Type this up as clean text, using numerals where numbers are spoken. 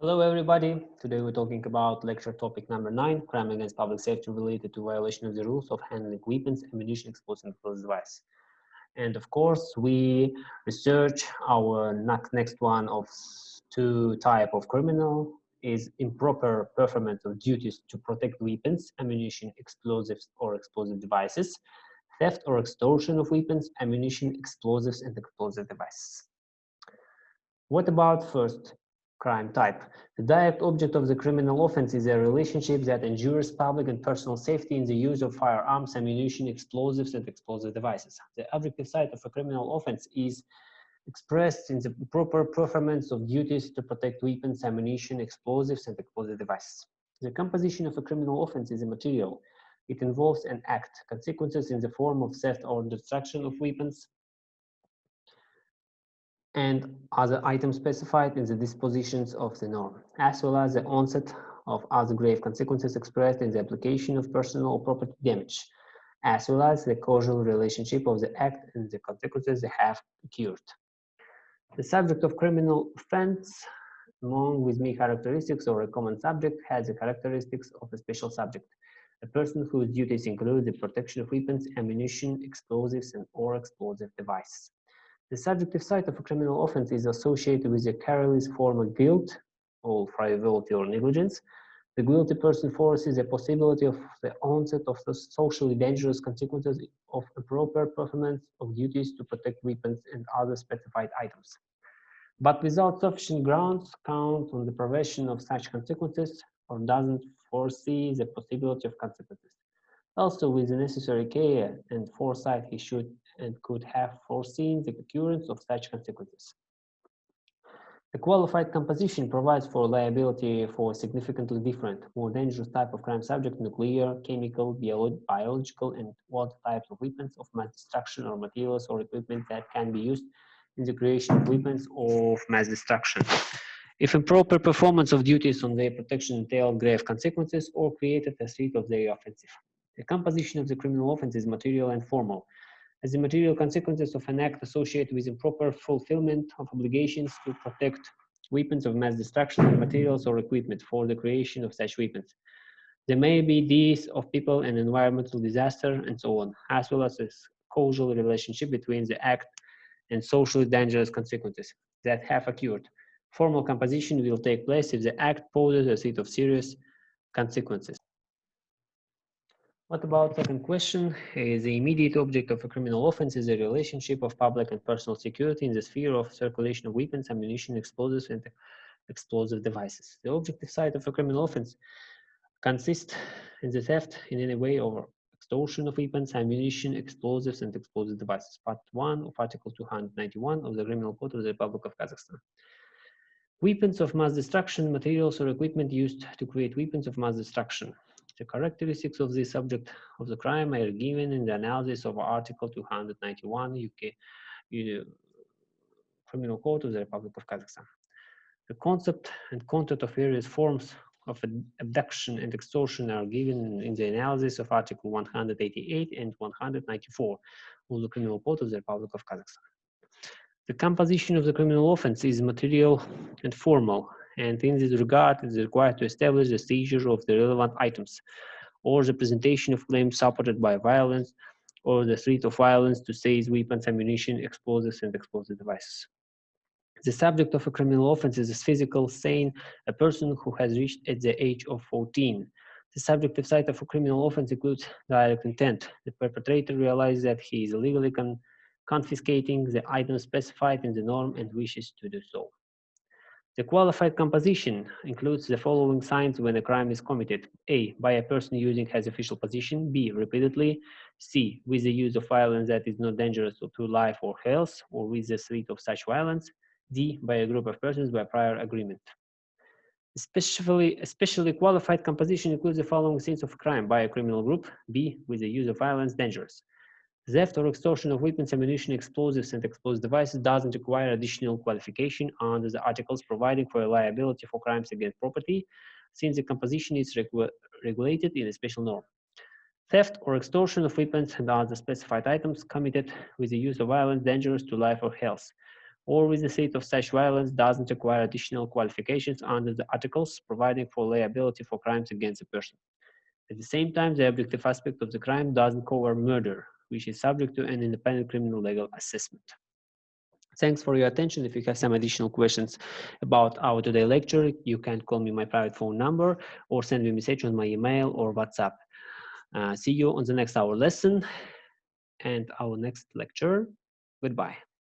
Hello, everybody. Today we're talking about lecture topic number 9, crime against public safety related to violation of the rules of handling weapons, ammunition, explosives, and explosive devices. And of course, we research our next one of two type of criminal is improper performance of duties to protect weapons, ammunition, explosives, or explosive devices, theft or extortion of weapons, ammunition, explosives, and explosive devices. What about first crime type? The direct object of the criminal offense is a relationship that ensures public and personal safety in the use of firearms, ammunition, explosives, and explosive devices. The objective side of a criminal offense is expressed in the proper performance of duties to protect weapons, ammunition, explosives, and explosive devices. The composition of a criminal offense is immaterial. It involves an act, consequences in the form of theft or destruction of weapons, and other items specified in the dispositions of the norm, as well as the onset of other grave consequences expressed in the application of personal or property damage, as well as the causal relationship of the act and the consequences that have occurred. The subject of criminal offense, among with me characteristics or a common subject, has the characteristics of a special subject. A person whose duties include the protection of weapons, ammunition, explosives, and or explosive devices. The subjective side of a criminal offense is associated with a careless form of guilt, or frivolity or negligence. The guilty person foresees the possibility of the onset of the socially dangerous consequences of improper performance of duties to protect weapons and other specified items, but without sufficient grounds count on the prevention of such consequences or doesn't foresee the possibility of consequences. Also, with the necessary care and foresight, he should and could have foreseen the occurrence of such consequences. A qualified composition provides for liability for a significantly different, more dangerous type of crime subject: nuclear, chemical, biological, and what types of weapons of mass destruction or materials or equipment that can be used in the creation of weapons of mass destruction. If improper performance of duties on their protection entailed grave consequences or created a threat of their offensive. The composition of the criminal offense is material and formal, as the material consequences of an act associated with improper fulfillment of obligations to protect weapons of mass destruction and materials or equipment for the creation of such weapons. There may be deaths of people and environmental disaster and so on, as well as a causal relationship between the act and socially dangerous consequences that have occurred. Formal composition will take place if the act poses a set of serious consequences. What about second question? Is the immediate object of a criminal offense is the relationship of public and personal security in the sphere of circulation of weapons, ammunition, explosives, and explosive devices. The objective side of a criminal offense consists in the theft in any way or extortion of weapons, ammunition, explosives, and explosive devices. Part 1 of Article 291 of the Criminal Code of the Republic of Kazakhstan. Weapons of mass destruction, materials or equipment used to create weapons of mass destruction. The characteristics of the subject of the crime are given in the analysis of Article 291 UK Criminal Code of the Republic of Kazakhstan. The concept and content of various forms of abduction and extortion are given in the analysis of Article 188 and 194 of the Criminal Code of the Republic of Kazakhstan. The composition of the criminal offense is material and formal, and in this regard it is required to establish the seizure of the relevant items, or the presentation of claims supported by violence, or the threat of violence to seize weapons, ammunition, explosives, and explosive devices. The subject of a criminal offense is a physical sane, a person who has reached at the age of 14. The subjective side of a criminal offense includes direct intent. The perpetrator realizes that he is illegally confiscating the items specified in the norm and wishes to do so. The qualified composition includes the following signs when a crime is committed: A, by a person using his official position; B, repeatedly; C, with the use of violence that is not dangerous to life or health, or with the threat of such violence; D, by a group of persons by prior agreement. Especially qualified composition includes the following scenes of crime: by a criminal group; B, with the use of violence, dangerous. Theft or extortion of weapons, ammunition, explosives, and explosive devices doesn't require additional qualification under the articles providing for a liability for crimes against property, since the composition is regulated in a special norm. Theft or extortion of weapons and other specified items committed with the use of violence dangerous to life or health, or with the threat of such violence doesn't require additional qualifications under the articles providing for liability for crimes against the person. At the same time, the objective aspect of the crime doesn't cover murder, which is subject to an independent criminal legal assessment. Thanks for your attention. If you have some additional questions about our today lecture, you can call me my private phone number or send me a message on my email or WhatsApp. See you on the next hour lesson and our next lecture. Goodbye.